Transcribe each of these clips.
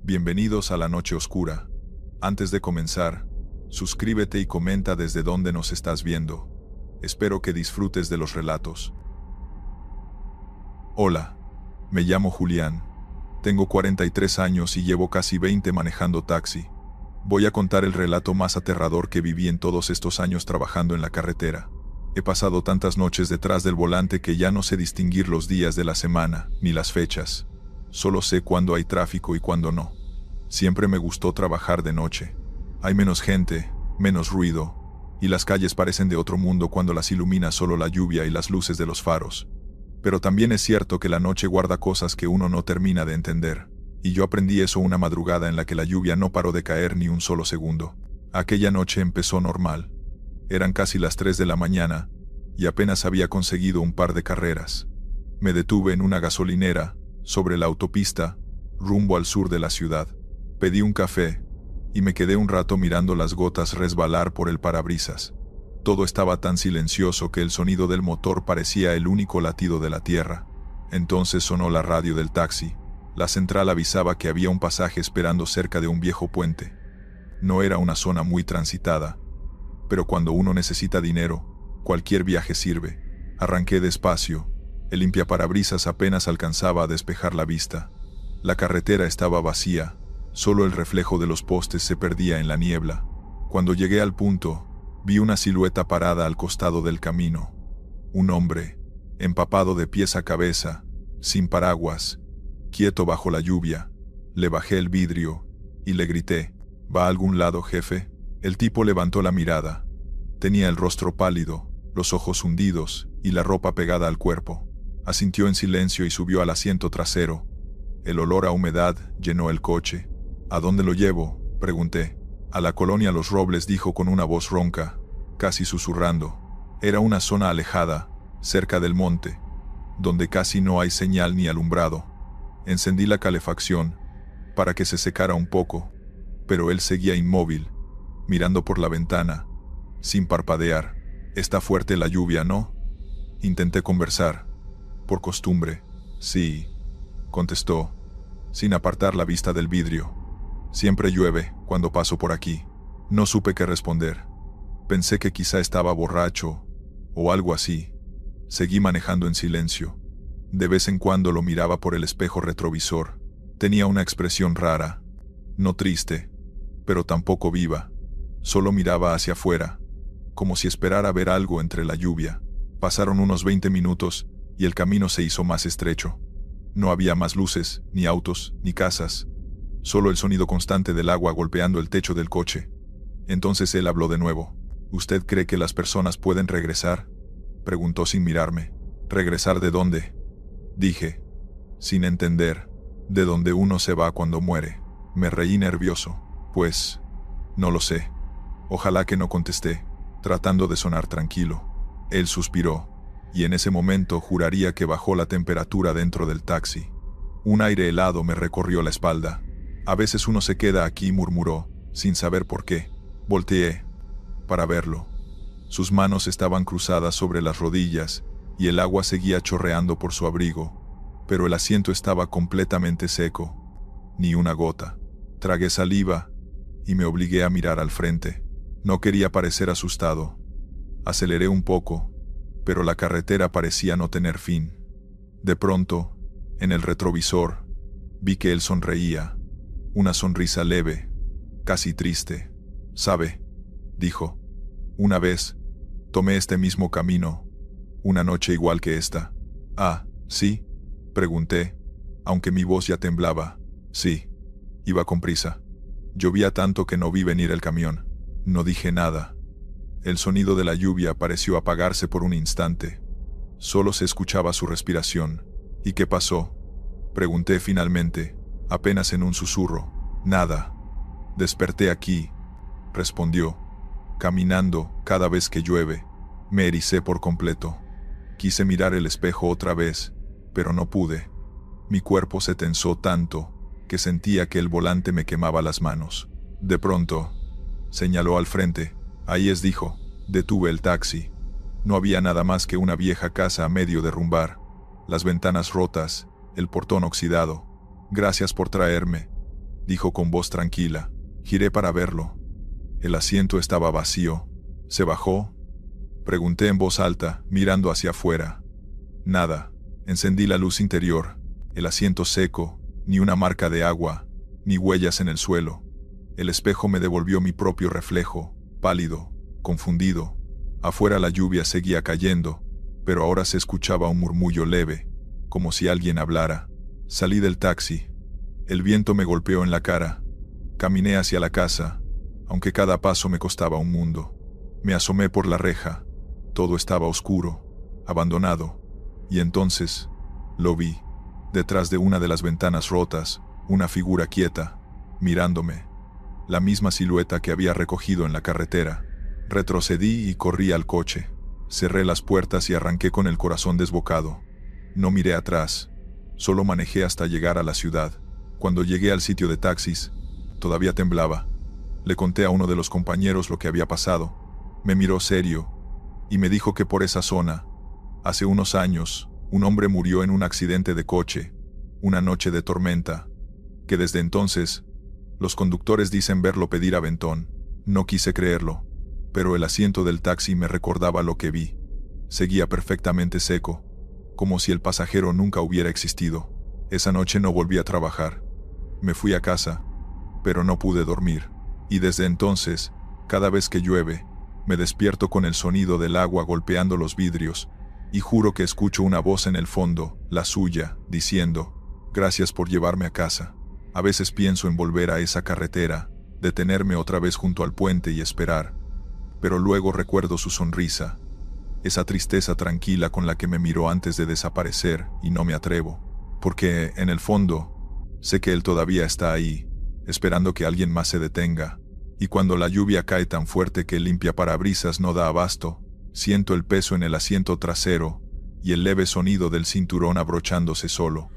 Bienvenidos a la noche oscura. Antes de comenzar, suscríbete y comenta desde dónde nos estás viendo. Espero que disfrutes de los relatos. Hola, me llamo Julián. Tengo 43 años y llevo casi 20 manejando taxi. Voy a contar el relato más aterrador que viví en todos estos años trabajando en la carretera. He pasado tantas noches detrás del volante que ya no sé distinguir los días de la semana, ni las fechas. Solo sé cuándo hay tráfico y cuándo no. Siempre me gustó trabajar de noche. Hay menos gente, menos ruido, y las calles parecen de otro mundo cuando las ilumina solo la lluvia y las luces de los faros. Pero también es cierto que la noche guarda cosas que uno no termina de entender, y yo aprendí eso una madrugada en la que la lluvia no paró de caer ni un solo segundo. Aquella noche empezó normal. Eran casi las 3 de la mañana, y apenas había conseguido un par de carreras. Me detuve en una gasolinera, sobre la autopista, rumbo al sur de la ciudad. Pedí un café, y me quedé un rato mirando las gotas resbalar por el parabrisas. Todo estaba tan silencioso que el sonido del motor parecía el único latido de la tierra. Entonces sonó la radio del taxi. La central avisaba que había un pasaje esperando cerca de un viejo puente. No era una zona muy transitada, pero cuando uno necesita dinero, cualquier viaje sirve. Arranqué despacio. El limpiaparabrisas apenas alcanzaba a despejar la vista. La carretera estaba vacía, solo el reflejo de los postes se perdía en la niebla. Cuando llegué al punto, vi una silueta parada al costado del camino. Un hombre, empapado de pies a cabeza, sin paraguas, quieto bajo la lluvia. Le bajé el vidrio y le grité: ¿Va a algún lado, jefe? El tipo levantó la mirada. Tenía el rostro pálido, los ojos hundidos y la ropa pegada al cuerpo. Asintió en silencio y subió al asiento trasero. El olor a humedad llenó el coche. ¿A dónde lo llevo?, pregunté. A la colonia Los Robles, dijo con una voz ronca, casi susurrando. Era una zona alejada, cerca del monte, donde casi no hay señal ni alumbrado. Encendí la calefacción, para que se secara un poco, pero él seguía inmóvil, mirando por la ventana, sin parpadear. «Está fuerte la lluvia, ¿no?», intenté conversar. «Por costumbre, sí», contestó, sin apartar la vista del vidrio. «Siempre llueve cuando paso por aquí». No supe qué responder. Pensé que quizá estaba borracho, o algo así. Seguí manejando en silencio. De vez en cuando lo miraba por el espejo retrovisor. Tenía una expresión rara, no triste, pero tampoco viva. Solo miraba hacia afuera, como si esperara ver algo entre la lluvia. Pasaron unos 20 minutos, y el camino se hizo más estrecho. No había más luces, ni autos, ni casas. Solo el sonido constante del agua golpeando el techo del coche. Entonces él habló de nuevo. «¿Usted cree que las personas pueden regresar?», preguntó sin mirarme. «¿Regresar de dónde?», dije, sin entender. «De donde uno se va cuando muere». Me reí nervioso. «Pues, no lo sé». «Ojalá que no», contesté, tratando de sonar tranquilo. Él suspiró, y en ese momento juraría que bajó la temperatura dentro del taxi. Un aire helado me recorrió la espalda. «A veces uno se queda aquí», murmuró, sin saber por qué. Volteé para verlo. Sus manos estaban cruzadas sobre las rodillas, y el agua seguía chorreando por su abrigo, pero el asiento estaba completamente seco. Ni una gota. Tragué saliva, y me obligué a mirar al frente. No quería parecer asustado. Aceleré un poco, pero la carretera parecía no tener fin. De pronto, en el retrovisor, vi que él sonreía. Una sonrisa leve, casi triste. «¿Sabe?», dijo. «Una vez, tomé este mismo camino, una noche igual que esta». «Ah, ¿sí?», pregunté, aunque mi voz ya temblaba. «Sí, iba con prisa. Llovía tanto que no vi venir el camión». No dije nada. El sonido de la lluvia pareció apagarse por un instante. Solo se escuchaba su respiración. «¿Y qué pasó?», pregunté finalmente, apenas en un susurro. «Nada. Desperté aquí», respondió. «Caminando, cada vez que llueve». Me ericé por completo. Quise mirar el espejo otra vez, pero no pude. Mi cuerpo se tensó tanto que sentía que el volante me quemaba las manos. De pronto, señaló al frente. «Ahí es», dijo. Detuve el taxi. No había nada más que una vieja casa a medio derrumbar, las ventanas rotas, el portón oxidado. «Gracias por traerme», dijo con voz tranquila. Giré para verlo. El asiento estaba vacío. ¿Se bajó?, pregunté en voz alta, mirando hacia afuera. Nada. Encendí la luz interior. El asiento seco, ni una marca de agua, ni huellas en el suelo. El espejo me devolvió mi propio reflejo, pálido, confundido. Afuera la lluvia seguía cayendo, pero ahora se escuchaba un murmullo leve, como si alguien hablara. Salí del taxi. El viento me golpeó en la cara. Caminé hacia la casa, aunque cada paso me costaba un mundo. Me asomé por la reja. Todo estaba oscuro, abandonado. Y entonces, lo vi. Detrás de una de las ventanas rotas, una figura quieta, mirándome. La misma silueta que había recogido en la carretera. Retrocedí y corrí al coche. Cerré las puertas y arranqué con el corazón desbocado. No miré atrás. Solo manejé hasta llegar a la ciudad. Cuando llegué al sitio de taxis, todavía temblaba. Le conté a uno de los compañeros lo que había pasado. Me miró serio y me dijo que por esa zona, hace unos años, un hombre murió en un accidente de coche, una noche de tormenta, que desde entonces, los conductores dicen verlo pedir aventón. No quise creerlo, pero el asiento del taxi me recordaba lo que vi. Seguía perfectamente seco, como si el pasajero nunca hubiera existido. Esa noche no volví a trabajar. Me fui a casa, pero no pude dormir. Y desde entonces, cada vez que llueve, me despierto con el sonido del agua golpeando los vidrios, y juro que escucho una voz en el fondo, la suya, diciendo: gracias por llevarme a casa. A veces pienso en volver a esa carretera, detenerme otra vez junto al puente y esperar. Pero luego recuerdo su sonrisa, esa tristeza tranquila con la que me miró antes de desaparecer, y no me atrevo, porque, en el fondo, sé que él todavía está ahí, esperando que alguien más se detenga. Y cuando la lluvia cae tan fuerte que el limpiaparabrisas no da abasto, siento el peso en el asiento trasero y el leve sonido del cinturón abrochándose solo.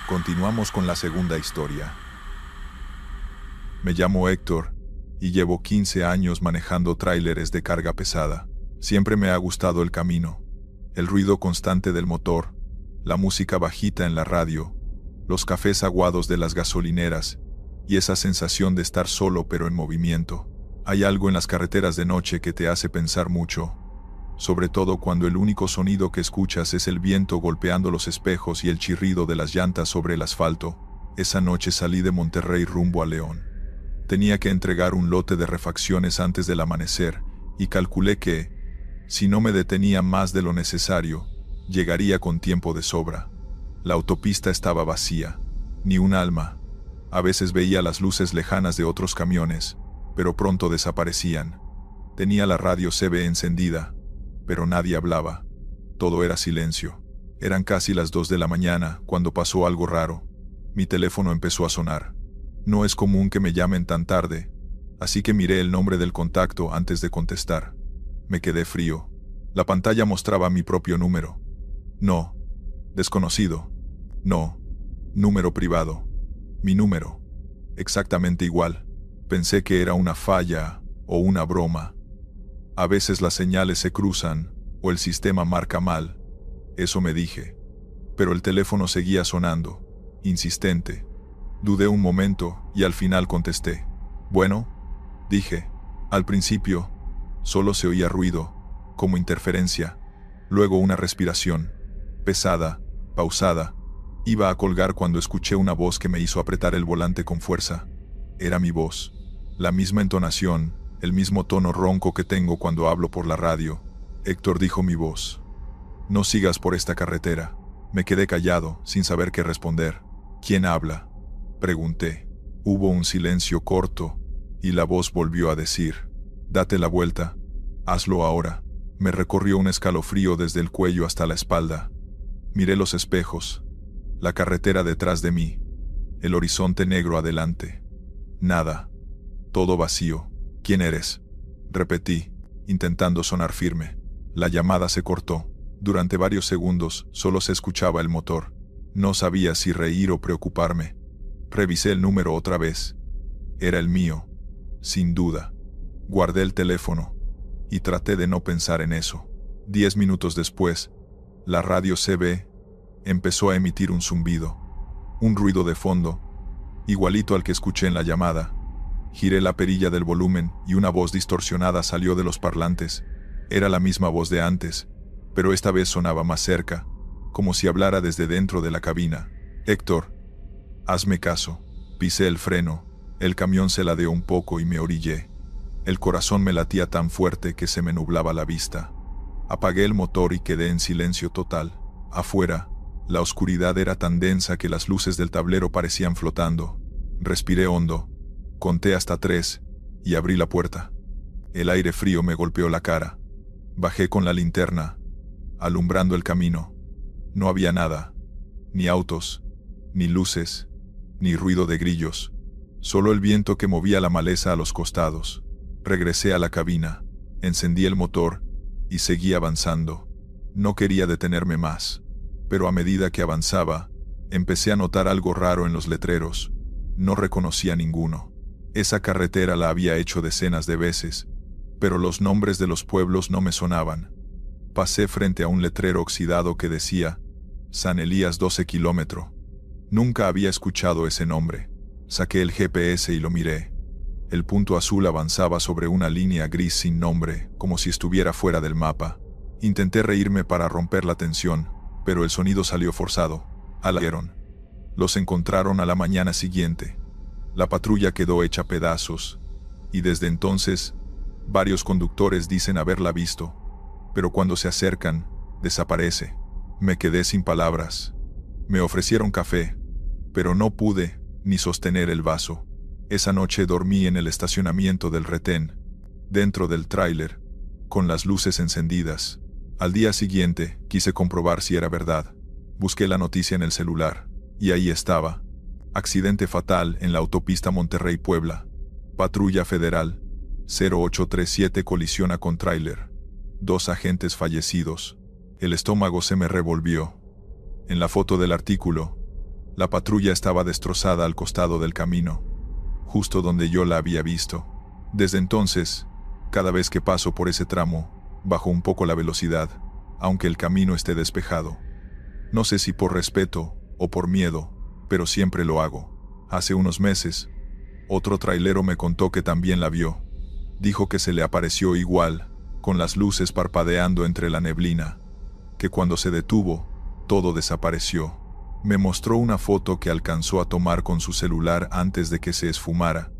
Continuamos con la segunda historia. Me llamo Héctor y llevo 15 años manejando tráileres de carga pesada. Siempre me ha gustado el camino, el ruido constante del motor, la música bajita en la radio, los cafés aguados de las gasolineras y esa sensación de estar solo pero en movimiento. Hay algo en las carreteras de noche que te hace pensar mucho, sobre todo cuando el único sonido que escuchas es el viento golpeando los espejos y el chirrido de las llantas sobre el asfalto. Esa noche salí de Monterrey rumbo a León. Tenía que entregar un lote de refacciones antes del amanecer, y calculé que, si no me detenía más de lo necesario, llegaría con tiempo de sobra. La autopista estaba vacía, ni un alma. A veces veía las luces lejanas de otros camiones, pero pronto desaparecían. Tenía la radio CB encendida, pero nadie hablaba. Todo era silencio. Eran casi las 2 de la mañana cuando pasó algo raro. Mi teléfono empezó a sonar. No es común que me llamen tan tarde, así que miré el nombre del contacto antes de contestar. Me quedé frío. La pantalla mostraba mi propio número. No. Desconocido. No. Número privado. Mi número. Exactamente igual. Pensé que era una falla o una broma. A veces las señales se cruzan o el sistema marca mal. Eso me dije. Pero el teléfono seguía sonando, insistente. Dudé un momento y al final contesté. Bueno, dije. Al principio, solo se oía ruido, como interferencia. Luego una respiración, pesada, pausada. Iba a colgar cuando escuché una voz que me hizo apretar el volante con fuerza. Era mi voz. La misma entonación, el mismo tono ronco que tengo cuando hablo por la radio. Héctor, dijo mi voz. No sigas por esta carretera. Me quedé callado, sin saber qué responder. ¿Quién habla?, pregunté. Hubo un silencio corto, y la voz volvió a decir: date la vuelta. Hazlo ahora. Me recorrió un escalofrío desde el cuello hasta la espalda. Miré los espejos. La carretera detrás de mí, el horizonte negro adelante. Nada. Todo vacío. ¿Quién eres?, repetí, intentando sonar firme. La llamada se cortó. Durante varios segundos solo se escuchaba el motor. No sabía si reír o preocuparme. Revisé el número otra vez. Era el mío, sin duda. Guardé el teléfono y traté de no pensar en eso. 10 minutos después, la radio CB empezó a emitir un zumbido, un ruido de fondo, igualito al que escuché en la llamada. Giré la perilla del volumen y una voz distorsionada salió de los parlantes. Era la misma voz de antes, pero esta vez sonaba más cerca, como si hablara desde dentro de la cabina. Héctor, hazme caso. Pisé el freno, el camión se ladeó un poco y me orillé. El corazón me latía tan fuerte que se me nublaba la vista. Apagué el motor y quedé en silencio total. Afuera, la oscuridad era tan densa que las luces del tablero parecían flotando. Respiré hondo, conté hasta 3 y abrí la puerta. El aire frío me golpeó la cara. Bajé con la linterna, alumbrando el camino. No había nada, ni autos, ni luces, ni ruido de grillos, solo el viento que movía la maleza a los costados. Regresé a la cabina, encendí el motor y seguí avanzando. No quería detenerme más, pero a medida que avanzaba, empecé a notar algo raro en los letreros. No reconocía ninguno. Esa carretera la había hecho decenas de veces, pero los nombres de los pueblos no me sonaban. Pasé frente a un letrero oxidado que decía San Elías 12 kilómetros. Nunca había escuchado ese nombre. Saqué el GPS y lo miré. El punto azul avanzaba sobre una línea gris sin nombre, como si estuviera fuera del mapa. Intenté reírme para romper la tensión, pero el sonido salió forzado. Alaron. Los encontraron a la mañana siguiente. La patrulla quedó hecha pedazos, y desde entonces, varios conductores dicen haberla visto, pero cuando se acercan, desaparece. Me quedé sin palabras. Me ofrecieron café, pero no pude ni sostener el vaso. Esa noche dormí en el estacionamiento del retén, dentro del tráiler, con las luces encendidas. Al día siguiente, quise comprobar si era verdad. Busqué la noticia en el celular, y ahí estaba. Accidente fatal en la autopista Monterrey-Puebla. Patrulla Federal 0837 colisiona con tráiler. 2 agentes fallecidos. El estómago se me revolvió. En la foto del artículo, la patrulla estaba destrozada al costado del camino, justo donde yo la había visto. Desde entonces, cada vez que paso por ese tramo, bajo un poco la velocidad, aunque el camino esté despejado. No sé si por respeto o por miedo, pero siempre lo hago. Hace unos meses, otro trailero me contó que también la vio. Dijo que se le apareció igual, con las luces parpadeando entre la neblina, que cuando se detuvo, todo desapareció. Me mostró una foto que alcanzó a tomar con su celular antes de que se esfumara.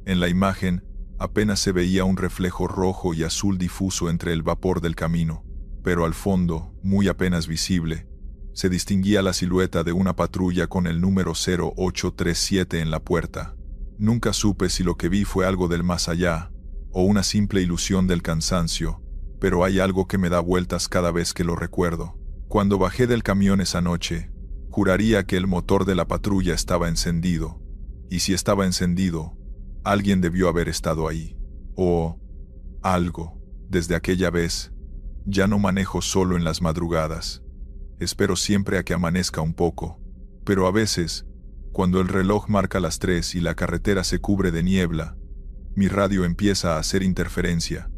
En la imagen, apenas se veía un reflejo rojo y azul difuso entre el vapor del camino, pero al fondo, muy apenas visible, se distinguía la silueta de una patrulla con el número 0837 en la puerta. Nunca supe si lo que vi fue algo del más allá, o una simple ilusión del cansancio, pero hay algo que me da vueltas cada vez que lo recuerdo. Cuando bajé del camión esa noche, juraría que el motor de la patrulla estaba encendido, y si estaba encendido, alguien debió haber estado ahí, o algo. Desde aquella vez, ya no manejo solo en las madrugadas. Espero siempre a que amanezca un poco, pero a veces, cuando el reloj marca las 3 y la carretera se cubre de niebla, mi radio empieza a hacer interferencia,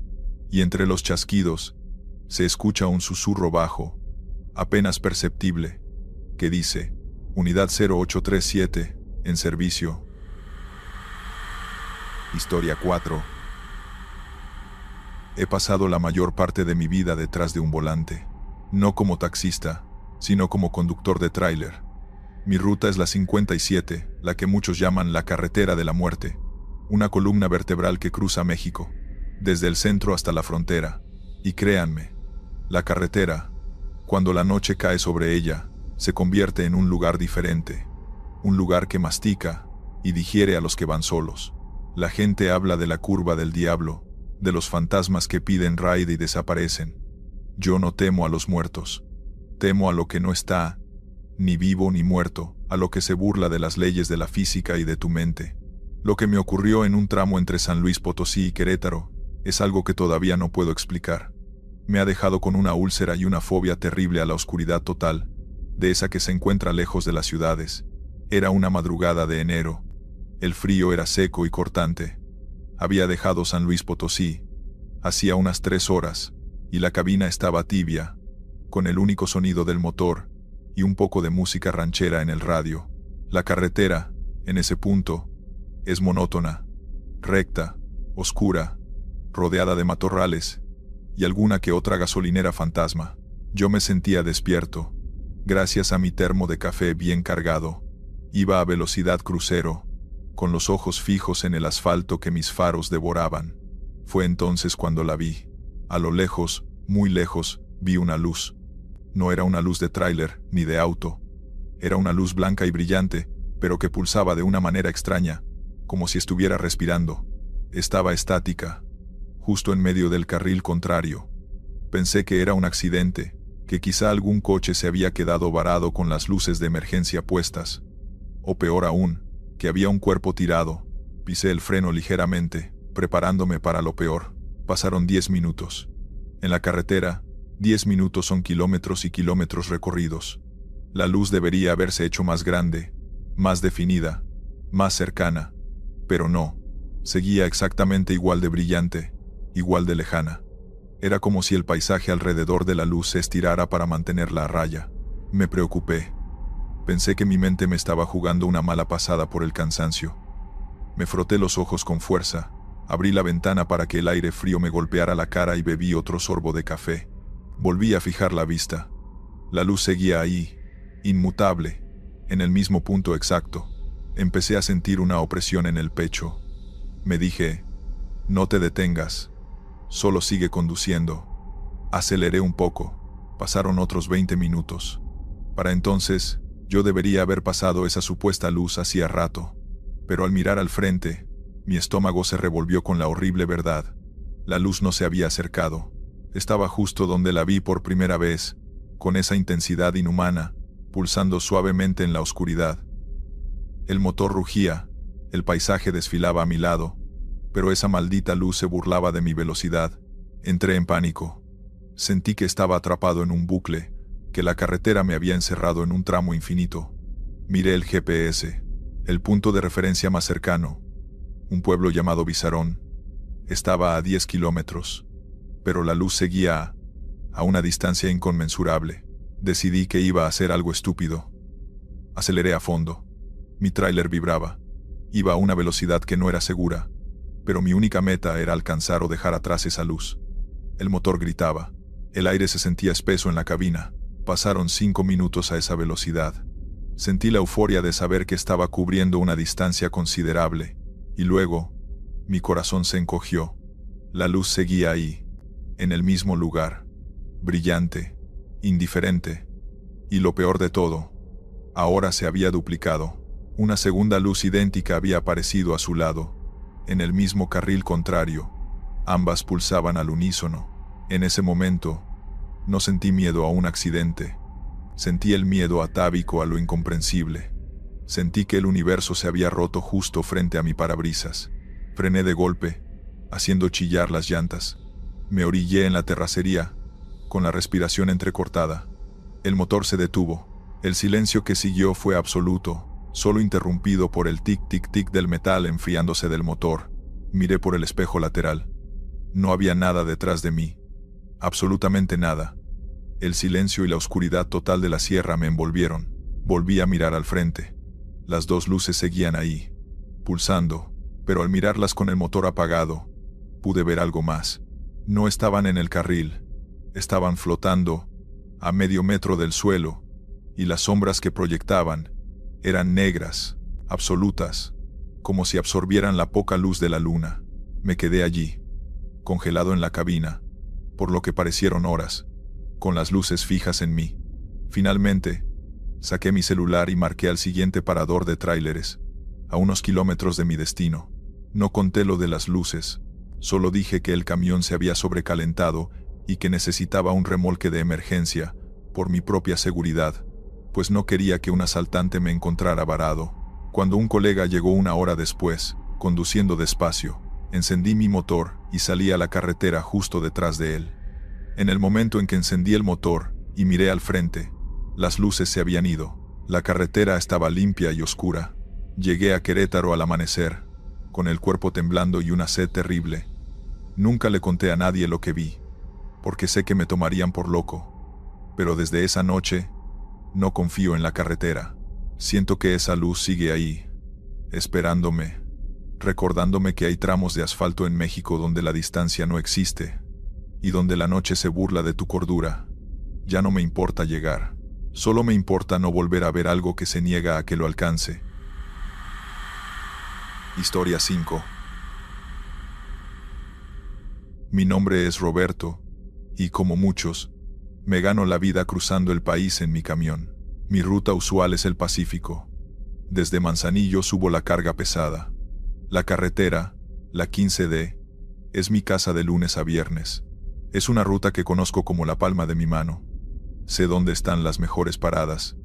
y entre los chasquidos, se escucha un susurro bajo, apenas perceptible, que dice, Unidad 0837, en servicio. Historia 4. He pasado la mayor parte de mi vida detrás de un volante, no como taxista, sino como conductor de tráiler. Mi ruta es la 57, la que muchos llaman la carretera de la muerte, una columna vertebral que cruza México, desde el centro hasta la frontera. Y créanme, la carretera, cuando la noche cae sobre ella, se convierte en un lugar diferente, un lugar que mastica y digiere a los que van solos. La gente habla de la curva del diablo, de los fantasmas que piden ride y desaparecen. Yo no temo a los muertos. Temo a lo que no está, ni vivo ni muerto, a lo que se burla de las leyes de la física y de tu mente. Lo que me ocurrió en un tramo entre San Luis Potosí y Querétaro es algo que todavía no puedo explicar. Me ha dejado con una úlcera y una fobia terrible a la oscuridad total, de esa que se encuentra lejos de las ciudades. Era una madrugada de enero. El frío era seco y cortante. Había dejado San Luis Potosí hacía unas 3 horas, y la cabina estaba tibia, con el único sonido del motor y un poco de música ranchera en el radio. La carretera En ese punto, es monótona, recta, oscura, rodeada de matorrales y alguna que otra gasolinera fantasma. Yo me sentía despierto, gracias a mi termo de café bien cargado. Iba a velocidad crucero, con los ojos fijos en el asfalto que mis faros devoraban. Fue entonces cuando la vi. A lo lejos, muy lejos, vi una luz. No era una luz de tráiler ni de auto. Era una luz blanca y brillante, pero que pulsaba de una manera extraña, como si estuviera respirando. Estaba estática, justo en medio del carril contrario. Pensé que era un accidente, que quizá algún coche se había quedado varado con las luces de emergencia puestas. O peor aún, que había un cuerpo tirado. Pisé el freno ligeramente, preparándome para lo peor. Pasaron 10 minutos. En la carretera, 10 minutos son kilómetros y kilómetros recorridos. La luz debería haberse hecho más grande, más definida, más cercana. Pero no, seguía exactamente igual de brillante, igual de lejana. Era como si el paisaje alrededor de la luz se estirara para mantenerla a raya. Me preocupé. Pensé que mi mente me estaba jugando una mala pasada por el cansancio. Me froté los ojos con fuerza, abrí la ventana para que el aire frío me golpeara la cara y bebí otro sorbo de café. Volví a fijar la vista. La luz seguía ahí, inmutable, en el mismo punto exacto. Empecé a sentir una opresión en el pecho. Me dije, no te detengas, solo sigue conduciendo. Aceleré un poco. Pasaron otros 20 minutos. Para entonces, yo debería haber pasado esa supuesta luz hacía rato. Pero al mirar al frente, mi estómago se revolvió con la horrible verdad. La luz no se había acercado. Estaba justo donde la vi por primera vez, con esa intensidad inhumana, pulsando suavemente en la oscuridad. El motor rugía, el paisaje desfilaba a mi lado, pero esa maldita luz se burlaba de mi velocidad. Entré en pánico. Sentí que estaba atrapado en un bucle, que la carretera me había encerrado en un tramo infinito. Miré el GPS, el punto de referencia más cercano, un pueblo llamado Bizarrón. Estaba a 10 kilómetros, pero la luz seguía a una distancia inconmensurable. Decidí que iba a hacer algo estúpido. Aceleré a fondo. Mi tráiler vibraba. Iba a una velocidad que no era segura, pero mi única meta era alcanzar o dejar atrás esa luz. El motor gritaba. El aire se sentía espeso en la cabina. Pasaron 5 minutos a esa velocidad. Sentí la euforia de saber que estaba cubriendo una distancia considerable, y luego, mi corazón se encogió. La luz seguía ahí, en el mismo lugar, brillante, indiferente, y lo peor de todo, ahora se había duplicado. Una segunda luz idéntica había aparecido a su lado, en el mismo carril contrario. Ambas pulsaban al unísono. En ese momento, no sentí miedo a un accidente. Sentí el miedo atávico a lo incomprensible. Sentí que el universo se había roto justo frente a mi parabrisas. Frené de golpe, haciendo chillar las llantas. Me orillé en la terracería, con la respiración entrecortada. El motor se detuvo. El silencio que siguió fue absoluto, solo interrumpido por el tic-tic-tic del metal enfriándose del motor. Miré por el espejo lateral. No había nada detrás de mí. Absolutamente nada. El silencio y la oscuridad total de la sierra me envolvieron. Volví a mirar al frente. Las dos luces seguían ahí, pulsando, pero al mirarlas con el motor apagado, pude ver algo más. No estaban en el carril, estaban flotando, a medio metro del suelo, y las sombras que proyectaban eran negras, absolutas, como si absorbieran la poca luz de la luna. Me quedé allí, congelado en la cabina, por lo que parecieron horas, con las luces fijas en mí. Finalmente, saqué mi celular y marqué al siguiente parador de tráileres, a unos kilómetros de mi destino. No conté lo de las luces, solo dije que el camión se había sobrecalentado y que necesitaba un remolque de emergencia, por mi propia seguridad, pues no quería que un asaltante me encontrara varado. Cuando un colega llegó 1 hora después, conduciendo despacio, encendí mi motor y salí a la carretera justo detrás de él. En el momento en que encendí el motor y miré al frente, las luces se habían ido. La carretera estaba limpia y oscura. Llegué a Querétaro al amanecer, con el cuerpo temblando y una sed terrible. Nunca le conté a nadie lo que vi, porque sé que me tomarían por loco. Pero desde esa noche, no confío en la carretera. Siento que esa luz sigue ahí, esperándome, recordándome que hay tramos de asfalto en México donde la distancia no existe, y donde la noche se burla de tu cordura. Ya no me importa llegar, solo me importa no volver a ver algo que se niega a que lo alcance. Historia 5. Mi nombre es Roberto, y como muchos, me gano la vida cruzando el país en mi camión. Mi ruta usual es el Pacífico. Desde Manzanillo subo la carga pesada. La carretera, la 15D, es mi casa de lunes a viernes. Es una ruta que conozco como la palma de mi mano. Sé dónde están las mejores paradas,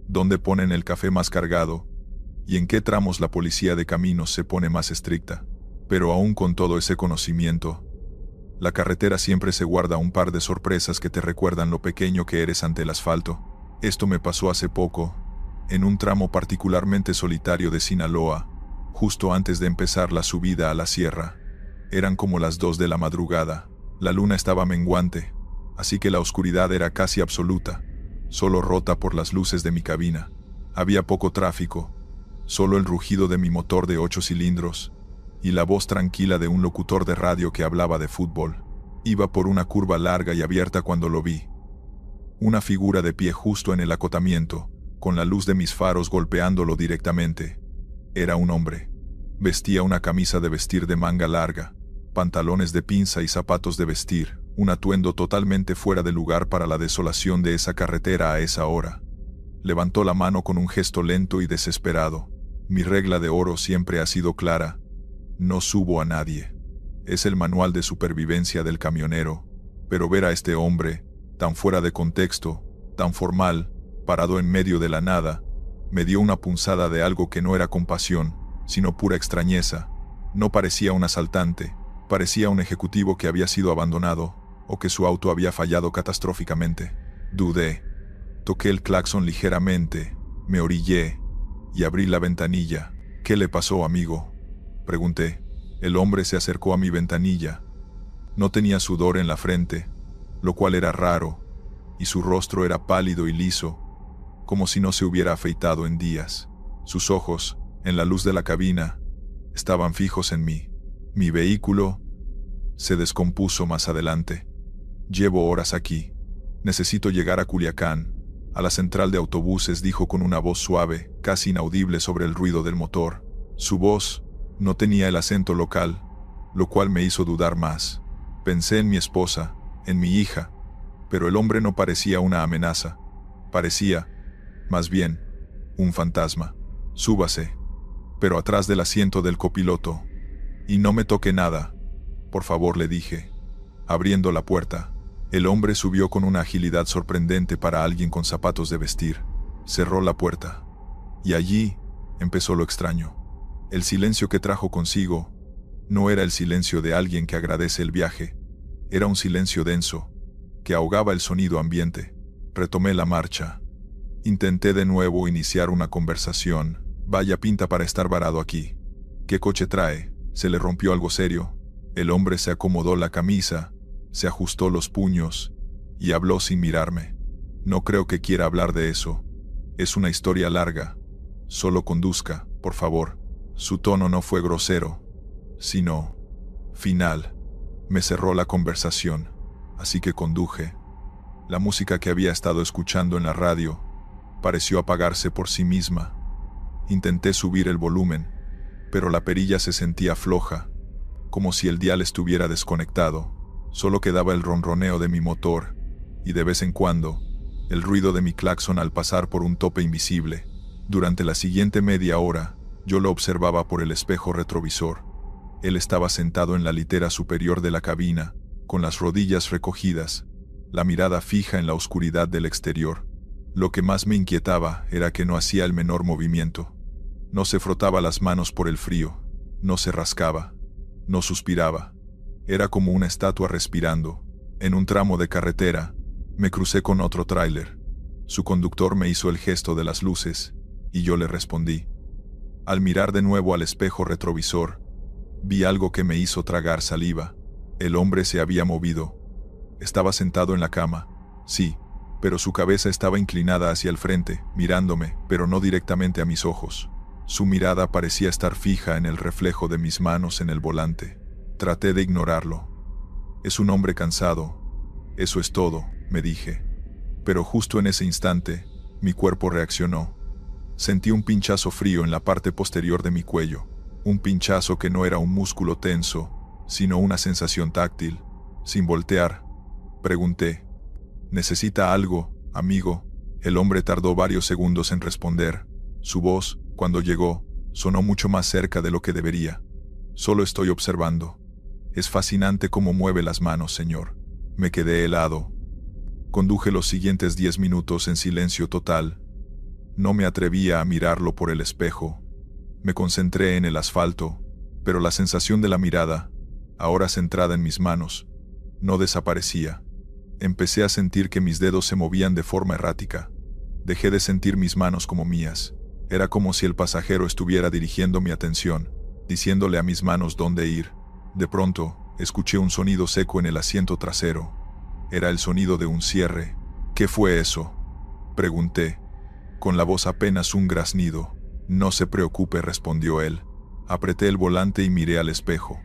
dónde ponen el café más cargado, y en qué tramos la policía de caminos se pone más estricta. Pero aún con todo ese conocimiento, la carretera siempre se guarda un par de sorpresas que te recuerdan lo pequeño que eres ante el asfalto. Esto me pasó hace poco, en un tramo particularmente solitario de Sinaloa, justo antes de empezar la subida a la sierra. Eran como las 2 de la madrugada, la luna estaba menguante, así que la oscuridad era casi absoluta, solo rota por las luces de mi cabina. Había poco tráfico, solo el rugido de mi motor de 8 cilindros, y la voz tranquila de un locutor de radio que hablaba de fútbol. Iba por una curva larga y abierta cuando lo vi. Una figura de pie justo en el acotamiento, con la luz de mis faros golpeándolo directamente. Era un hombre. Vestía una camisa de vestir de manga larga, pantalones de pinza y zapatos de vestir, un atuendo totalmente fuera de lugar para la desolación de esa carretera a esa hora. Levantó la mano con un gesto lento y desesperado. Mi regla de oro siempre ha sido clara: no subo a nadie. Es el manual de supervivencia del camionero, pero ver a este hombre, tan fuera de contexto, tan formal, parado en medio de la nada, me dio una punzada de algo que no era compasión, sino pura extrañeza. No parecía un asaltante, parecía un ejecutivo que había sido abandonado, o que su auto había fallado catastróficamente. Dudé. Toqué el claxon ligeramente, me orillé, y abrí la ventanilla. ¿Qué le pasó, amigo?, pregunté. El hombre se acercó a mi ventanilla. No tenía sudor en la frente, lo cual era raro, y su rostro era pálido y liso, como si no se hubiera afeitado en días. Sus ojos, en la luz de la cabina, estaban fijos en mí. Mi vehículo se descompuso más adelante. Llevo horas aquí. Necesito llegar a Culiacán, a la central de autobuses, dijo con una voz suave, casi inaudible sobre el ruido del motor. Su voz no tenía el acento local, lo cual me hizo dudar más. Pensé en mi esposa, en mi hija, pero el hombre no parecía una amenaza. Parecía, más bien, un fantasma. Súbase, pero atrás del asiento del copiloto. Y no me toque nada, por favor, le dije. Abriendo la puerta, el hombre subió con una agilidad sorprendente para alguien con zapatos de vestir. Cerró la puerta. Y allí empezó lo extraño. El silencio que trajo consigo no era el silencio de alguien que agradece el viaje. Era un silencio denso, que ahogaba el sonido ambiente. Retomé la marcha. Intenté de nuevo iniciar una conversación. Vaya pinta para estar varado aquí. ¿Qué coche trae? ¿Se le rompió algo serio? El hombre se acomodó la camisa, se ajustó los puños, y habló sin mirarme. No creo que quiera hablar de eso. Es una historia larga. Solo conduzca, por favor. Su tono no fue grosero, sino final. Me cerró la conversación, así que conduje. La música que había estado escuchando en la radio pareció apagarse por sí misma. Intenté subir el volumen, pero la perilla se sentía floja, como si el dial estuviera desconectado. Solo quedaba el ronroneo de mi motor, y de vez en cuando, el ruido de mi claxon al pasar por un tope invisible. Durante la siguiente media hora, yo lo observaba por el espejo retrovisor. Él estaba sentado en la litera superior de la cabina, con las rodillas recogidas, la mirada fija en la oscuridad del exterior. Lo que más me inquietaba era que no hacía el menor movimiento. No se frotaba las manos por el frío, no se rascaba, no suspiraba. Era como una estatua respirando. En un tramo de carretera, me crucé con otro tráiler. Su conductor me hizo el gesto de las luces, y yo le respondí. Al mirar de nuevo al espejo retrovisor, vi algo que me hizo tragar saliva. El hombre se había movido. Estaba sentado en la cama, sí, pero su cabeza estaba inclinada hacia el frente, mirándome, pero no directamente a mis ojos. Su mirada parecía estar fija en el reflejo de mis manos en el volante. Traté de ignorarlo. Es un hombre cansado. Eso es todo, me dije. Pero justo en ese instante, mi cuerpo reaccionó. Sentí un pinchazo frío en la parte posterior de mi cuello. Un pinchazo que no era un músculo tenso, sino una sensación táctil. Sin voltear, pregunté: ¿necesita algo, amigo? El hombre tardó varios segundos en responder. Su voz, cuando llegó, sonó mucho más cerca de lo que debería. Solo estoy observando. Es fascinante cómo mueve las manos, señor. Me quedé helado. Conduje los siguientes 10 minutos en silencio total. No me atrevía a mirarlo por el espejo. Me concentré en el asfalto, pero la sensación de la mirada, ahora centrada en mis manos, no desaparecía. Empecé a sentir que mis dedos se movían de forma errática. Dejé de sentir mis manos como mías. Era como si el pasajero estuviera dirigiendo mi atención, diciéndole a mis manos dónde ir. De pronto, escuché un sonido seco en el asiento trasero. Era el sonido de un cierre. ¿Qué fue eso?, pregunté, con la voz apenas un graznido. No se preocupe, respondió él. Apreté el volante y miré al espejo.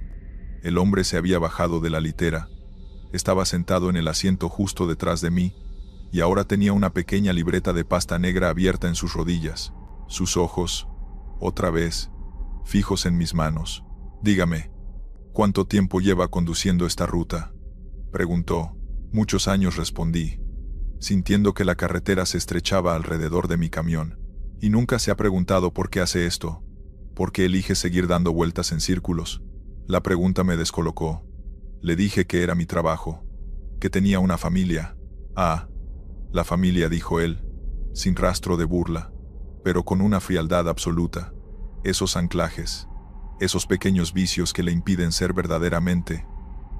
El hombre se había bajado de la litera. Estaba sentado en el asiento justo detrás de mí, y ahora tenía una pequeña libreta de pasta negra abierta en sus rodillas. Sus ojos, otra vez, fijos en mis manos. Dígame, ¿cuánto tiempo lleva conduciendo esta ruta?, preguntó. Muchos años, respondí, sintiendo que la carretera se estrechaba alrededor de mi camión. ¿Y nunca se ha preguntado por qué hace esto? ¿Por qué elige seguir dando vueltas en círculos? La pregunta me descolocó. Le dije que era mi trabajo, que tenía una familia. Ah, la familia, dijo él, sin rastro de burla, pero con una frialdad absoluta. Esos anclajes, esos pequeños vicios que le impiden ser verdaderamente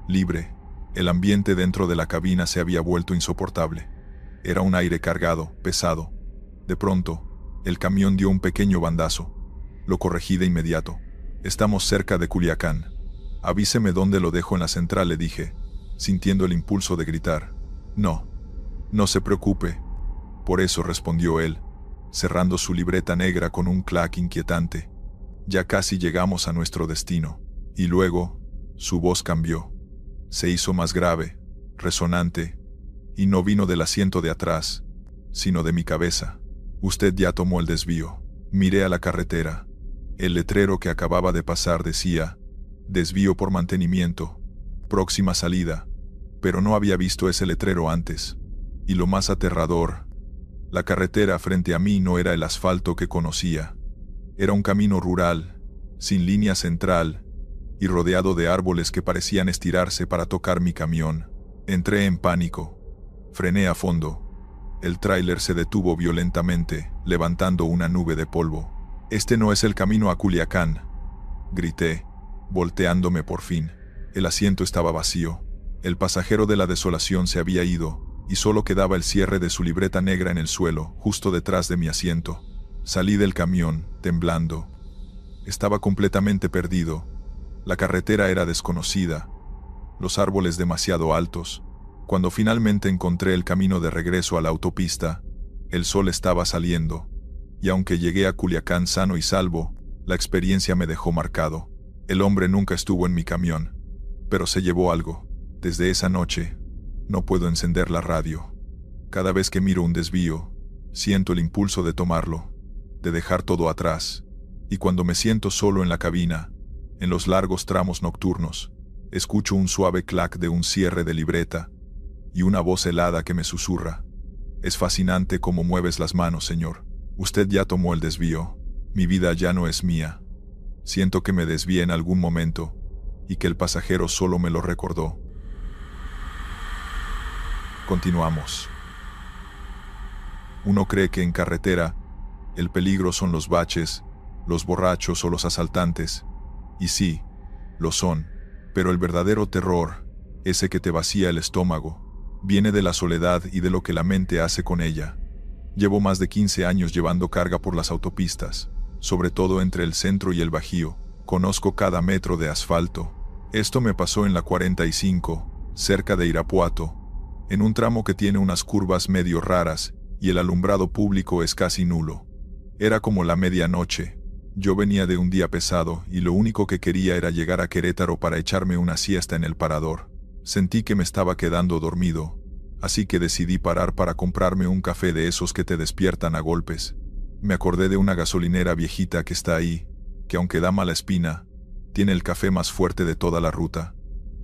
libre. El ambiente dentro de la cabina se había vuelto insoportable. Era un aire cargado, pesado. De pronto, el camión dio un pequeño bandazo. Lo corregí de inmediato. Estamos cerca de Culiacán. Avíseme dónde lo dejo en la central, le dije, sintiendo el impulso de gritar. No se preocupe. Por eso, respondió él, cerrando su libreta negra con un clac inquietante. Ya casi llegamos a nuestro destino. Y luego, su voz cambió. Se hizo más grave, resonante, y no vino del asiento de atrás, sino de mi cabeza. Usted ya tomó el desvío. Miré a la carretera. El letrero que acababa de pasar decía: desvío por mantenimiento, próxima salida, pero no había visto ese letrero antes. Y lo más aterrador, la carretera frente a mí no era el asfalto que conocía. Era un camino rural, sin línea central, y rodeado de árboles que parecían estirarse para tocar mi camión. Entré en pánico. Frené a fondo. El tráiler se detuvo violentamente, levantando una nube de polvo. «Este no es el camino a Culiacán», grité, volteándome por fin. El asiento estaba vacío. El pasajero de la desolación se había ido, y solo quedaba el cierre de su libreta negra en el suelo, justo detrás de mi asiento. Salí del camión, temblando. Estaba completamente perdido. La carretera era desconocida, los árboles demasiado altos. Cuando finalmente encontré el camino de regreso a la autopista, el sol estaba saliendo, y aunque llegué a Culiacán sano y salvo, la experiencia me dejó marcado. El hombre nunca estuvo en mi camión, pero se llevó algo. Desde esa noche, no puedo encender la radio. Cada vez que miro un desvío, siento el impulso de tomarlo, de dejar todo atrás, y cuando me siento solo en la cabina, en los largos tramos nocturnos, escucho un suave clac de un cierre de libreta y una voz helada que me susurra: «Es fascinante cómo mueves las manos, señor. Usted ya tomó el desvío. Mi vida ya no es mía». Siento que me desvié en algún momento y que el pasajero solo me lo recordó. Continuamos. Uno cree que en carretera el peligro son los baches, los borrachos o los asaltantes. Y sí, lo son, pero el verdadero terror, ese que te vacía el estómago, viene de la soledad y de lo que la mente hace con ella. Llevo más de 15 años llevando carga por las autopistas, sobre todo entre el centro y el Bajío. Conozco cada metro de asfalto. Esto me pasó en la 45, cerca de Irapuato, en un tramo que tiene unas curvas medio raras y el alumbrado público es casi nulo. Era como la medianoche. Yo venía de un día pesado y lo único que quería era llegar a Querétaro para echarme una siesta en el parador. Sentí que me estaba quedando dormido, así que decidí parar para comprarme un café de esos que te despiertan a golpes. Me acordé de una gasolinera viejita que está ahí, que aunque da mala espina, tiene el café más fuerte de toda la ruta.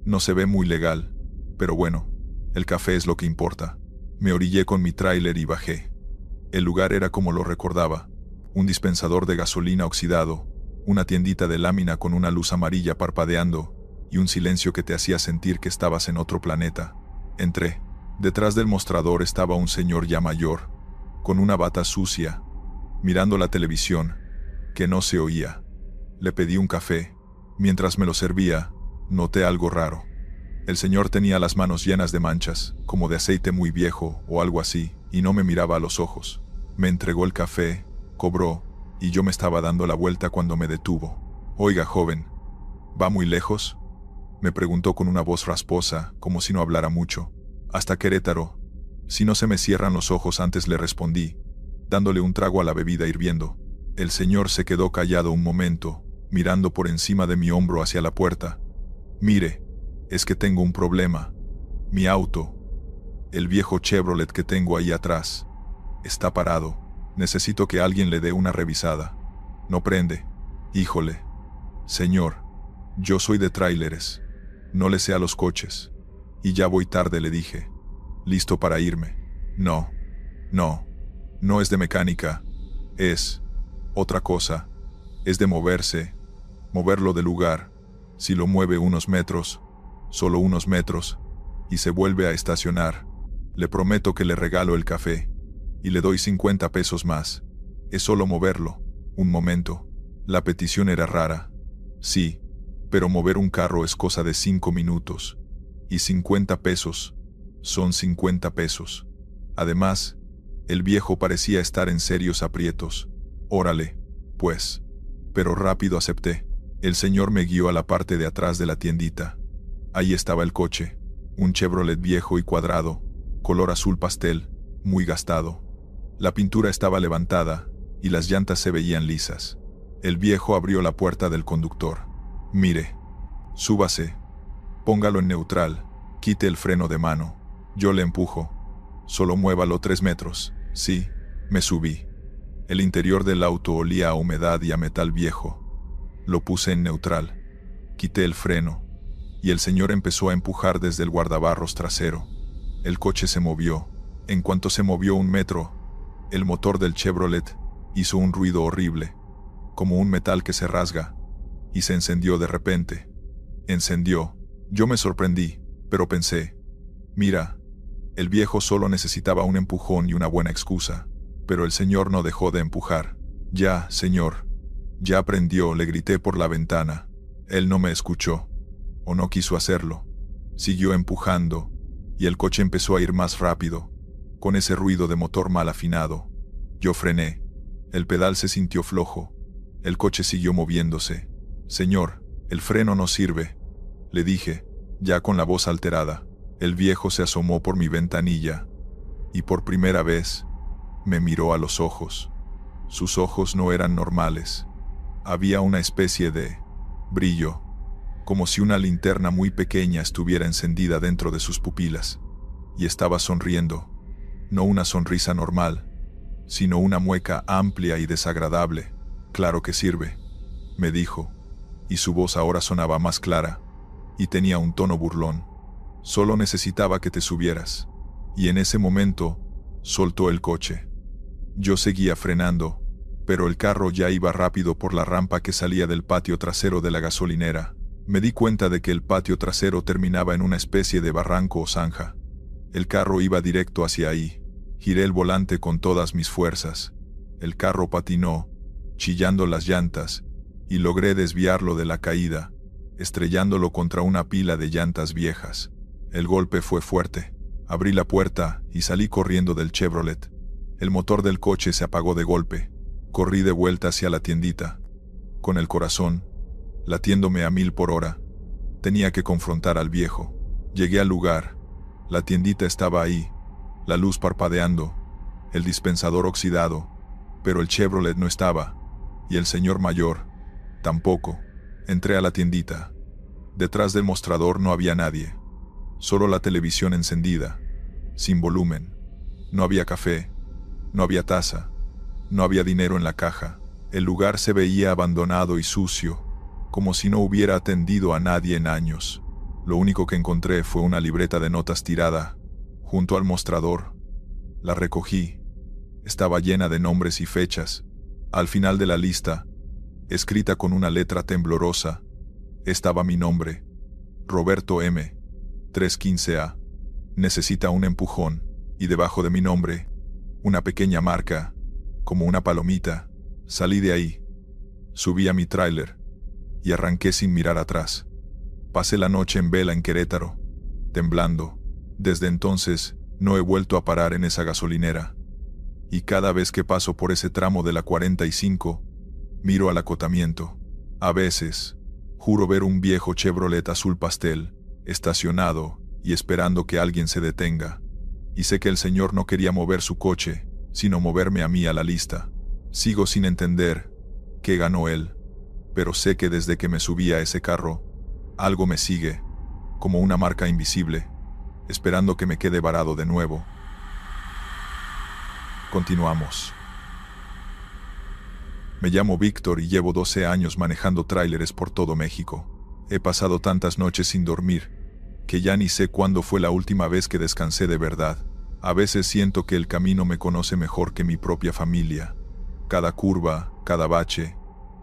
No se ve muy legal, pero bueno, el café es lo que importa. Me orillé con mi tráiler y bajé. El lugar era como lo recordaba, un dispensador de gasolina oxidado, una tiendita de lámina con una luz amarilla parpadeando, y un silencio que te hacía sentir que estabas en otro planeta. Entré. Detrás del mostrador estaba un señor ya mayor, con una bata sucia, mirando la televisión, que no se oía. Le pedí un café. Mientras me lo servía, noté algo raro. El señor tenía las manos llenas de manchas, como de aceite muy viejo o algo así, y no me miraba a los ojos. Me entregó el café, cobró, y yo me estaba dando la vuelta cuando me detuvo. «Oiga, joven, ¿va muy lejos?», me preguntó con una voz rasposa, como si no hablara mucho. «Hasta Querétaro. Si no se me cierran los ojos antes», le respondí, dándole un trago a la bebida hirviendo. El señor se quedó callado un momento, mirando por encima de mi hombro hacia la puerta. «Mire, es que tengo un problema. Mi auto, el viejo Chevrolet que tengo ahí atrás, está parado. Necesito que alguien le dé una revisada. No prende. Híjole. Señor, yo soy de tráileres. No le sé a los coches. Y ya voy tarde», le dije. Listo para irme. No es de mecánica. Es otra cosa. Es de moverlo de lugar. Si lo mueve unos metros, solo unos metros, y se vuelve a estacionar, le prometo que le regalo el café, y le doy 50 pesos más. Es solo moverlo, un momento. La petición era rara. Sí, pero mover un carro es cosa de 5 minutos. Y 50 pesos, son 50 pesos. Además, el viejo parecía estar en serios aprietos. Órale, pues. Pero rápido acepté. El señor me guió a la parte de atrás de la tiendita. Ahí estaba el coche, un Chevrolet viejo y cuadrado, color azul pastel, muy gastado. La pintura estaba levantada, y las llantas se veían lisas. El viejo abrió la puerta del conductor. «Mire, súbase, póngalo en neutral, quite el freno de mano. Yo le empujo. Solo muévalo 3 metros. Sí». Me subí. El interior del auto olía a humedad y a metal viejo. Lo puse en neutral. Quité el freno, y el señor empezó a empujar desde el guardabarros trasero. El coche se movió. En cuanto se movió 1 metro, el motor del Chevrolet hizo un ruido horrible, como un metal que se rasga, y se encendió de repente. Encendió. Yo me sorprendí, pero pensé, mira, el viejo solo necesitaba un empujón y una buena excusa, pero el señor no dejó de empujar. «Ya, señor, ya prendió», le grité por la ventana. Él no me escuchó, o no quiso hacerlo. Siguió empujando, y el coche empezó a ir más rápido, con ese ruido de motor mal afinado. Yo frené. El pedal se sintió flojo. El coche siguió moviéndose. «Señor, el freno no sirve», le dije, ya con la voz alterada. El viejo se asomó por mi ventanilla, y por primera vez, me miró a los ojos. Sus ojos no eran normales. Había una especie de brillo, como si una linterna muy pequeña estuviera encendida dentro de sus pupilas. Y estaba sonriendo. No una sonrisa normal, sino una mueca amplia y desagradable. «Claro que sirve», me dijo, y su voz ahora sonaba más clara, y tenía un tono burlón. «Solo necesitaba que te subieras». Y en ese momento, soltó el coche. Yo seguía frenando, pero el carro ya iba rápido por la rampa que salía del patio trasero de la gasolinera. Me di cuenta de que el patio trasero terminaba en una especie de barranco o zanja. El carro iba directo hacia ahí. Giré el volante con todas mis fuerzas. El carro patinó, chillando las llantas, y logré desviarlo de la caída, estrellándolo contra una pila de llantas viejas. El golpe fue fuerte. Abrí la puerta y salí corriendo del Chevrolet. El motor del coche se apagó de golpe. Corrí de vuelta hacia la tiendita, con el corazón latiéndome a 1000 por hora. Tenía que confrontar al viejo. Llegué al lugar. La tiendita estaba ahí, la luz parpadeando, el dispensador oxidado, pero el Chevrolet no estaba. Y el señor mayor, tampoco. Entré a la tiendita. Detrás del mostrador no había nadie. Solo la televisión encendida, sin volumen. No había café, no había taza, no había dinero en la caja. El lugar se veía abandonado y sucio, como si no hubiera atendido a nadie en años. Lo único que encontré fue una libreta de notas tirada, junto al mostrador. La recogí. Estaba llena de nombres y fechas. Al final de la lista, escrita con una letra temblorosa, estaba mi nombre. Roberto M. 315A. Necesita un empujón. Y debajo de mi nombre, una pequeña marca, como una palomita. Salí de ahí. Subí a mi tráiler y arranqué sin mirar atrás. Pasé la noche en vela en Querétaro, temblando. Desde entonces, no he vuelto a parar en esa gasolinera. Y cada vez que paso por ese tramo de la 45, miro al acotamiento. A veces, juro ver un viejo Chevrolet azul pastel, estacionado y esperando que alguien se detenga. Y sé que el señor no quería mover su coche, sino moverme a mí a la lista. Sigo sin entender qué ganó él, pero sé que desde que me subí a ese carro, algo me sigue, como una marca invisible, esperando que me quede varado de nuevo. Continuamos. Me llamo Víctor y llevo 12 años manejando tráileres por todo México. He pasado tantas noches sin dormir, que ya ni sé cuándo fue la última vez que descansé de verdad. A veces siento que el camino me conoce mejor que mi propia familia. Cada curva, cada bache,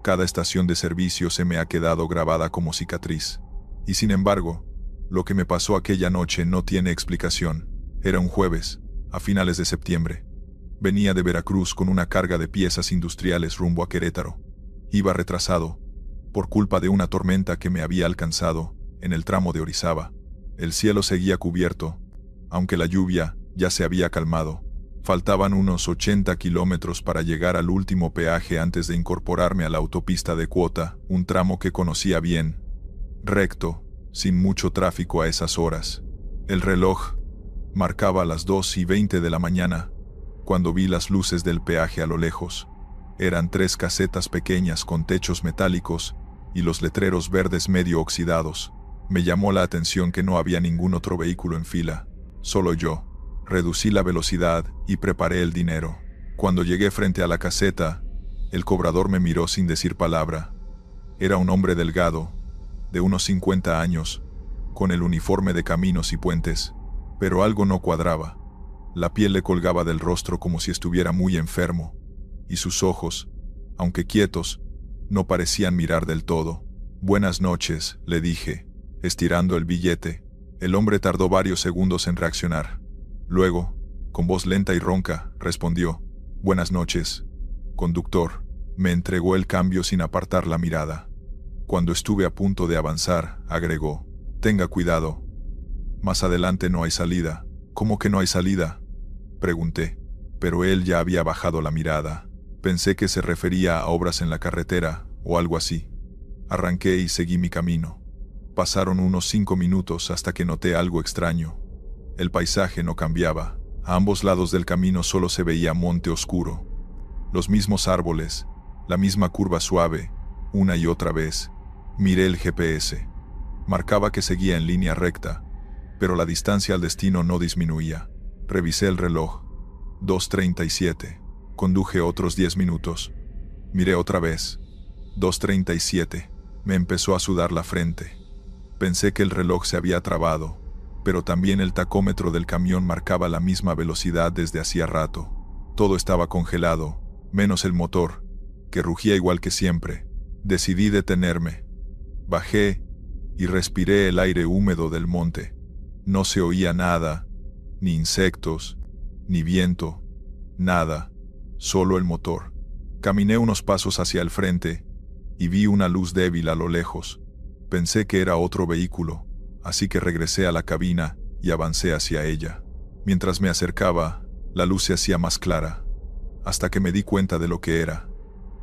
cada estación de servicio se me ha quedado grabada como cicatriz. Y sin embargo, lo que me pasó aquella noche no tiene explicación. Era un jueves, a finales de septiembre. Venía de Veracruz con una carga de piezas industriales rumbo a Querétaro. Iba retrasado, por culpa de una tormenta que me había alcanzado en el tramo de Orizaba. El cielo seguía cubierto, aunque la lluvia ya se había calmado. Faltaban unos 80 kilómetros para llegar al último peaje antes de incorporarme a la autopista de Cuota, un tramo que conocía bien. Recto, sin mucho tráfico a esas horas. El reloj marcaba las 2:20 de la mañana, cuando vi las luces del peaje a lo lejos. Eran 3 casetas pequeñas con techos metálicos y los letreros verdes medio oxidados. Me llamó la atención que no había ningún otro vehículo en fila, solo yo. Reducí la velocidad y preparé el dinero. Cuando llegué frente a la caseta, el cobrador me miró sin decir palabra. Era un hombre delgado, de unos 50 años, con el uniforme de Caminos y Puentes, pero algo no cuadraba. La piel le colgaba del rostro como si estuviera muy enfermo, y sus ojos, aunque quietos, no parecían mirar del todo. «Buenas noches», le dije, estirando el billete. El hombre tardó varios segundos en reaccionar. Luego, con voz lenta y ronca, respondió: «Buenas noches, conductor». Me entregó el cambio sin apartar la mirada. Cuando estuve a punto de avanzar, agregó: «Tenga cuidado. Más adelante no hay salida». «¿Cómo que no hay salida?», pregunté, pero él ya había bajado la mirada. Pensé que se refería a obras en la carretera o algo así. Arranqué y seguí mi camino. Pasaron unos 5 minutos hasta que noté algo extraño. El paisaje no cambiaba. A ambos lados del camino solo se veía monte oscuro. Los mismos árboles, la misma curva suave, una y otra vez. Miré el GPS. Marcaba que seguía en línea recta, pero la distancia al destino no disminuía. Revisé el reloj. 2:37. Conduje otros 10 minutos. Miré otra vez. 2:37. Me empezó a sudar la frente. Pensé que el reloj se había trabado, pero también el tacómetro del camión marcaba la misma velocidad desde hacía rato. Todo estaba congelado, menos el motor, que rugía igual que siempre. Decidí detenerme. Bajé y respiré el aire húmedo del monte. No se oía nada, ni insectos, ni viento, nada, solo el motor. Caminé unos pasos hacia el frente y vi una luz débil a lo lejos. Pensé que era otro vehículo, así que regresé a la cabina y avancé hacia ella. Mientras me acercaba, la luz se hacía más clara, hasta que me di cuenta de lo que era.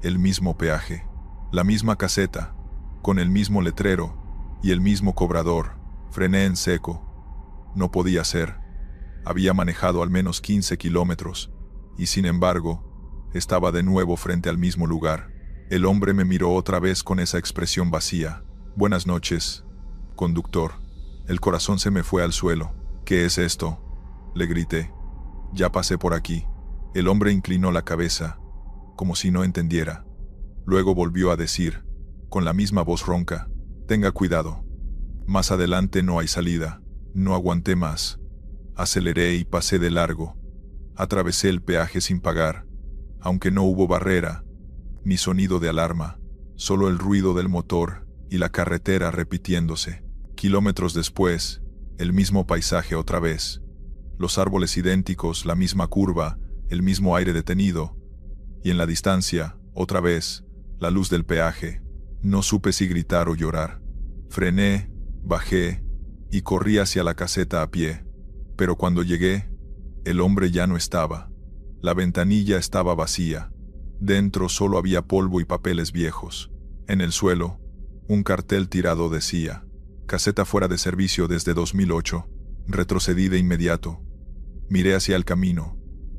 El mismo peaje, la misma caseta, con el mismo letrero y el mismo cobrador. Frené en seco. No podía ser. Había manejado al menos 15 kilómetros, y sin embargo, estaba de nuevo frente al mismo lugar. El hombre me miró otra vez con esa expresión vacía. Buenas noches, conductor. El corazón se me fue al suelo. ¿Qué es esto?, le grité. Ya pasé por aquí. El hombre inclinó la cabeza, como si no entendiera. Luego volvió a decir, con la misma voz ronca, tenga cuidado. Más adelante no hay salida. No aguanté más. Aceleré y pasé de largo. Atravesé el peaje sin pagar. Aunque no hubo barrera, ni sonido de alarma, solo el ruido del motor y la carretera repitiéndose. Kilómetros después, el mismo paisaje otra vez. Los árboles idénticos, la misma curva, el mismo aire detenido. Y en la distancia, otra vez, la luz del peaje. No supe si gritar o llorar. Frené, bajé y corrí hacia la caseta a pie. Pero cuando llegué, el hombre ya no estaba. La ventanilla estaba vacía. Dentro solo había polvo y papeles viejos. En el suelo, un cartel tirado decía, caseta fuera de servicio desde 2008. Retrocedí de inmediato. Miré hacia el camino,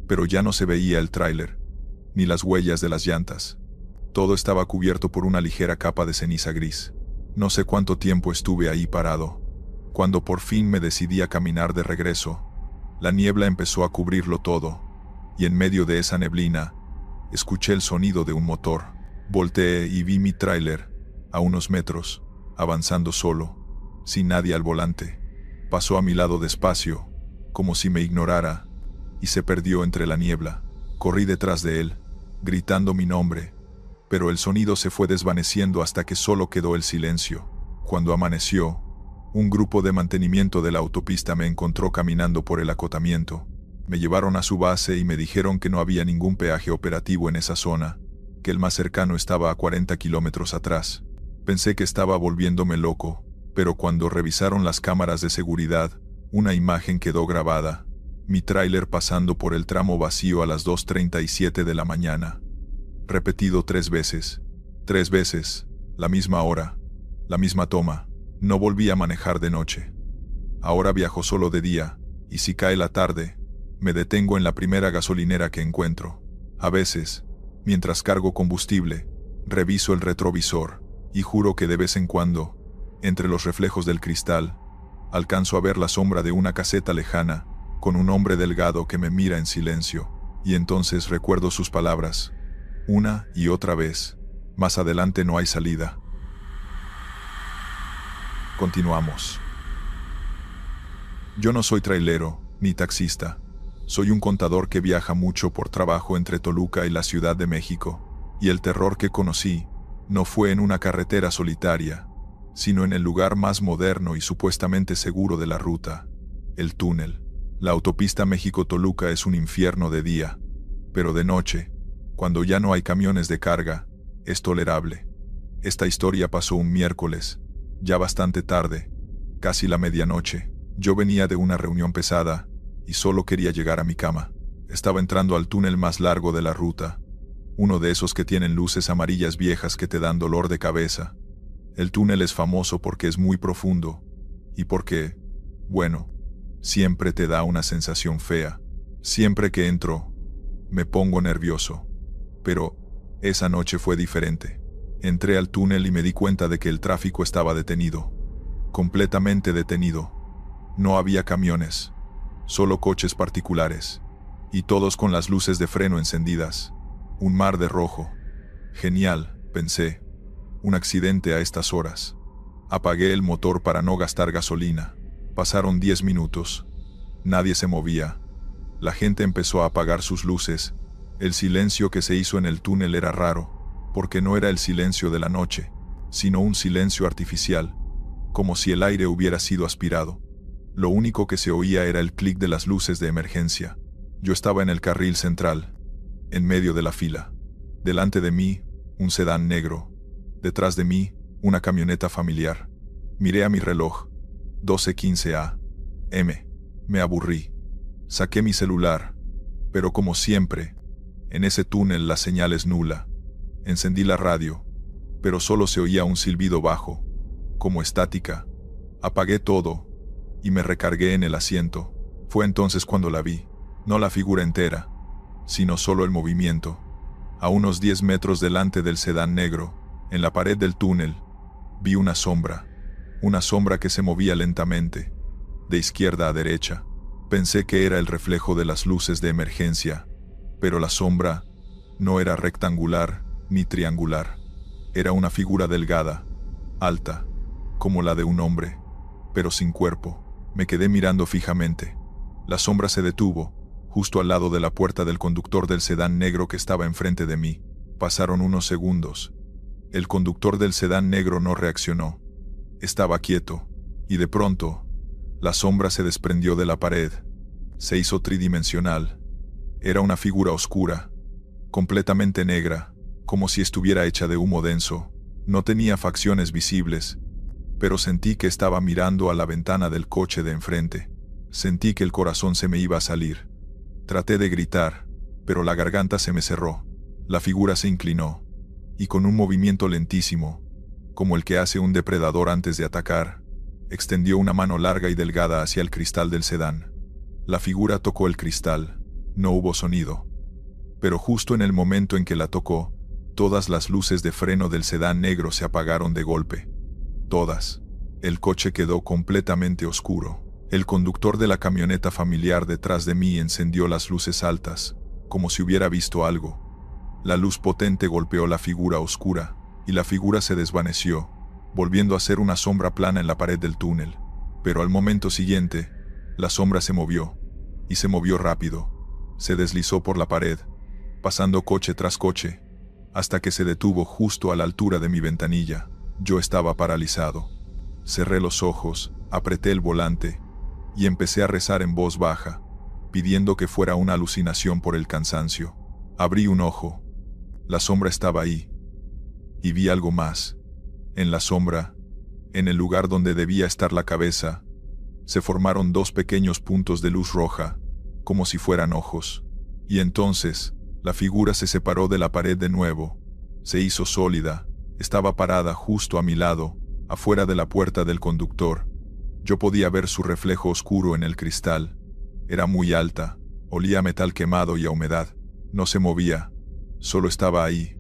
pero ya no se veía el tráiler, ni las huellas de las llantas. Todo estaba cubierto por una ligera capa de ceniza gris. No sé cuánto tiempo estuve ahí parado. Cuando por fin me decidí a caminar de regreso, la niebla empezó a cubrirlo todo, y en medio de esa neblina, escuché el sonido de un motor. Volteé y vi mi tráiler, a unos metros, avanzando solo, sin nadie al volante. Pasó a mi lado despacio, como si me ignorara, y se perdió entre la niebla. Corrí detrás de él, gritando mi nombre, pero el sonido se fue desvaneciendo hasta que solo quedó el silencio. Cuando amaneció, un grupo de mantenimiento de la autopista me encontró caminando por el acotamiento. Me llevaron a su base y me dijeron que no había ningún peaje operativo en esa zona, que el más cercano estaba a 40 kilómetros atrás. Pensé que estaba volviéndome loco, pero cuando revisaron las cámaras de seguridad, una imagen quedó grabada. Mi tráiler pasando por el tramo vacío a las 2:37 de la mañana. Repetido 3 veces. 3 veces, la misma hora, la misma toma. No volví a manejar de noche. Ahora viajo solo de día, y si cae la tarde, me detengo en la primera gasolinera que encuentro. A veces, mientras cargo combustible, reviso el retrovisor, y juro que de vez en cuando, entre los reflejos del cristal, alcanzo a ver la sombra de una caseta lejana, con un hombre delgado que me mira en silencio, y entonces recuerdo sus palabras, una y otra vez, más adelante no hay salida. Continuamos. Yo no soy trailero, ni taxista. Soy un contador que viaja mucho por trabajo entre Toluca y la Ciudad de México, y el terror que conocí no fue en una carretera solitaria, sino en el lugar más moderno y supuestamente seguro de la ruta, el túnel. La autopista México-Toluca es un infierno de día, pero de noche, cuando ya no hay camiones de carga, es tolerable. Esta historia pasó un miércoles, ya bastante tarde, casi la medianoche. Yo venía de una reunión pesada, y solo quería llegar a mi cama. Estaba entrando al túnel más largo de la ruta, uno de esos que tienen luces amarillas viejas que te dan dolor de cabeza. El túnel es famoso porque es muy profundo, y porque, bueno, siempre te da una sensación fea. Siempre que entro, me pongo nervioso. Pero, esa noche fue diferente. Entré al túnel y me di cuenta de que el tráfico estaba detenido. Completamente detenido. No había camiones. Solo coches particulares, y todos con las luces de freno encendidas. Un mar de rojo. Genial, pensé. Un accidente a estas horas. Apagué el motor para no gastar gasolina. Pasaron 10 minutos. Nadie se movía. La gente empezó a apagar sus luces. El silencio que se hizo en el túnel era raro, porque no era el silencio de la noche, sino un silencio artificial, como si el aire hubiera sido aspirado. Lo único que se oía era el clic de las luces de emergencia. Yo estaba en el carril central, en medio de la fila. Delante de mí, un sedán negro. Detrás de mí, una camioneta familiar. Miré a mi reloj. 12:15 a.m. Me aburrí. Saqué mi celular, pero como siempre, en ese túnel la señal es nula. Encendí la radio, pero solo se oía un silbido bajo, como estática. Apagué todo y me recargué en el asiento. Fue entonces cuando la vi, no la figura entera, sino solo el movimiento. A unos 10 metros delante del sedán negro, en la pared del túnel, vi una sombra que se movía lentamente, de izquierda a derecha. Pensé que era el reflejo de las luces de emergencia, pero la sombra no era rectangular ni triangular. Era una figura delgada, alta, como la de un hombre, pero sin cuerpo. Me quedé mirando fijamente. La sombra se detuvo, justo al lado de la puerta del conductor del sedán negro que estaba enfrente de mí. Pasaron unos segundos. El conductor del sedán negro no reaccionó. Estaba quieto, y de pronto, la sombra se desprendió de la pared. Se hizo tridimensional. Era una figura oscura, completamente negra, como si estuviera hecha de humo denso. No tenía facciones visibles, pero sentí que estaba mirando a la ventana del coche de enfrente. Sentí que el corazón se me iba a salir. Traté de gritar, pero la garganta se me cerró. La figura se inclinó, y con un movimiento lentísimo, como el que hace un depredador antes de atacar, extendió una mano larga y delgada hacia el cristal del sedán. La figura tocó el cristal. No hubo sonido. Pero justo en el momento en que la tocó, todas las luces de freno del sedán negro se apagaron de golpe. Todas. El coche quedó completamente oscuro. El conductor de la camioneta familiar detrás de mí encendió las luces altas, como si hubiera visto algo. La luz potente golpeó la figura oscura, y la figura se desvaneció, volviendo a ser una sombra plana en la pared del túnel. Pero al momento siguiente, la sombra se movió, y se movió rápido. Se deslizó por la pared, pasando coche tras coche, hasta que se detuvo justo a la altura de mi ventanilla. Yo estaba paralizado. Cerré los ojos, apreté el volante, y empecé a rezar en voz baja, pidiendo que fuera una alucinación por el cansancio. Abrí un ojo. La sombra estaba ahí. Y vi algo más. En la sombra, en el lugar donde debía estar la cabeza, se formaron dos pequeños puntos de luz roja, como si fueran ojos. Y entonces, la figura se separó de la pared de nuevo. Se hizo sólida. Estaba parada justo a mi lado, afuera de la puerta del conductor. Yo podía ver su reflejo oscuro en el cristal. Era muy alta, olía a metal quemado y a humedad. No se movía, solo estaba ahí,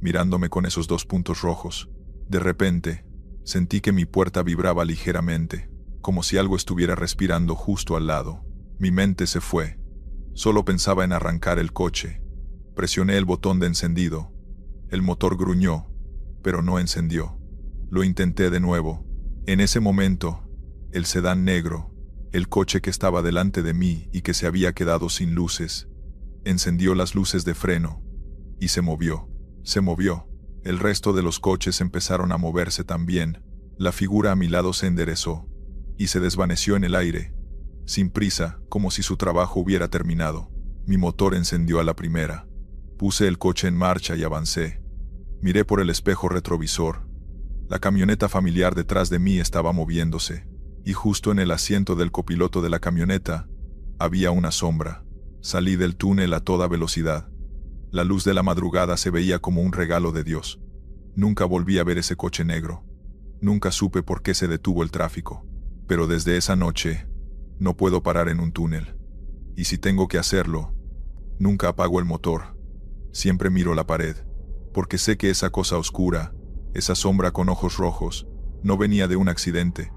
mirándome con esos dos puntos rojos. De repente, sentí que mi puerta vibraba ligeramente, como si algo estuviera respirando justo al lado. Mi mente se fue. Solo pensaba en arrancar el coche. Presioné el botón de encendido. El motor gruñó, pero no encendió. Lo intenté de nuevo. En ese momento, el sedán negro, el coche que estaba delante de mí y que se había quedado sin luces, encendió las luces de freno y se movió. Se movió. El resto de los coches empezaron a moverse también. La figura a mi lado se enderezó y se desvaneció en el aire, sin prisa, como si su trabajo hubiera terminado. Mi motor encendió a la primera. Puse el coche en marcha y avancé. Miré por el espejo retrovisor. La camioneta familiar detrás de mí estaba moviéndose, y justo en el asiento del copiloto de la camioneta había una sombra. Salí del túnel a toda velocidad. La luz de la madrugada se veía como un regalo de Dios. Nunca volví a ver ese coche negro. Nunca supe por qué se detuvo el tráfico. Pero desde esa noche, no puedo parar en un túnel. Y si tengo que hacerlo, nunca apago el motor. Siempre miro la pared, porque sé que esa cosa oscura, esa sombra con ojos rojos, no venía de un accidente.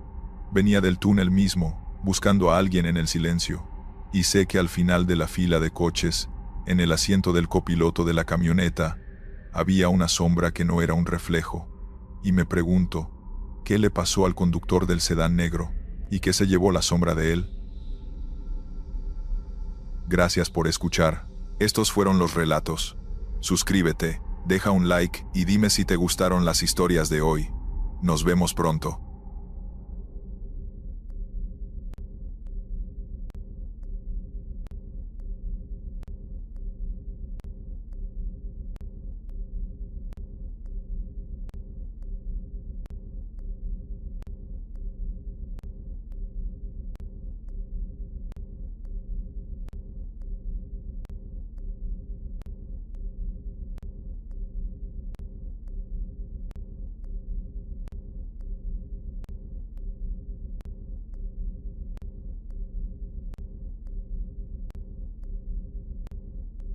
Venía del túnel mismo, buscando a alguien en el silencio. Y sé que al final de la fila de coches, en el asiento del copiloto de la camioneta, había una sombra que no era un reflejo. Y me pregunto, ¿qué le pasó al conductor del sedán negro? ¿Y qué se llevó la sombra de él? Gracias por escuchar. Estos fueron los relatos. Suscríbete, deja un like y dime si te gustaron las historias de hoy. Nos vemos pronto.